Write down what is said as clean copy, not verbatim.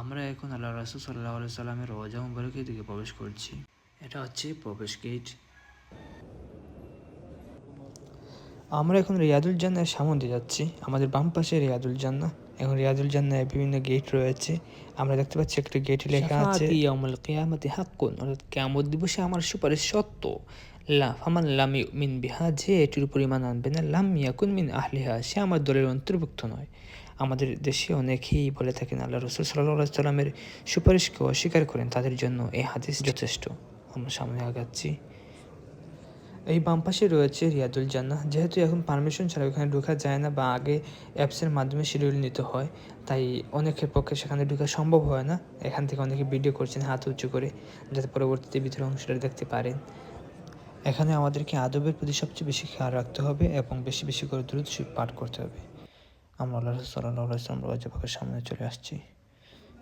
আমরা এখন আল্লাহ রাসূল সাল্লাল্লাহু আলাইহি সাল্লামের রওজা মুবারকের দিকে প্রবেশ করছি। এটা হচ্ছে প্রবেশ গেট। আমরা এখন রিয়াদুল জান্নাহর সামনে দিয়ে যাচ্ছি। আমাদের বাম পাশে রিয়াদুল জান্নাহ। এখন রিয়াদুল জান্নাহে বিভিন্ন গেট রয়েছে। আমরা দেখতে পাচ্ছি একটা গেটে লেখা আছে ইয়াউমুল কিয়ামাতি হাক্কুন, অর্থাৎ কিয়ামত দিবসে আমার সুপারিশ সত্য। ফামান লাম ইউমিন বিহা, যে এটির উপর ঈমান আনবে না, লাম ইয়াকুন মিন আহলিহা, সে আমার দলের অন্তর্ভুক্ত নয়। আমাদের দেশে অনেকেই বলে থাকেন আল্লাহ রাসূল সাল্লাল্লাহু আলাইহি সাল্লামের সুপারিশকে অস্বীকার করেন, তাদের জন্য এই হাদিস যথেষ্ট। আমরা সামনে আগাচ্ছি। এই বাম পাশে রয়েছে রিয়াদুল জান্নাহ। যেহেতু এখন পারমিশন ছাড়া ওখানে ঢোকা যায় না বা আগে অ্যাপসের মাধ্যমে শিডিউল নিতে হয়, তাই অনেকের পক্ষে সেখানে ঢোকা সম্ভব হয় না। এখান থেকে অনেকে ভিডিও করছেন হাত উঁচু করে, যাতে পরবর্তীতে ভিতরের অংশটা দেখতে পারেন। এখানে আমাদেরকে আদবের প্রতি সবচেয়ে বেশি খেয়াল রাখতে হবে এবং বেশি বেশি করে দুরূদ শরীফ পাঠ করতে হবে। আমরা আল্লাহ রাসূল সাল্লাল্লাহু আলাইহি ওয়াসাল্লাম রওজা পাকের সামনে চলে আসছি।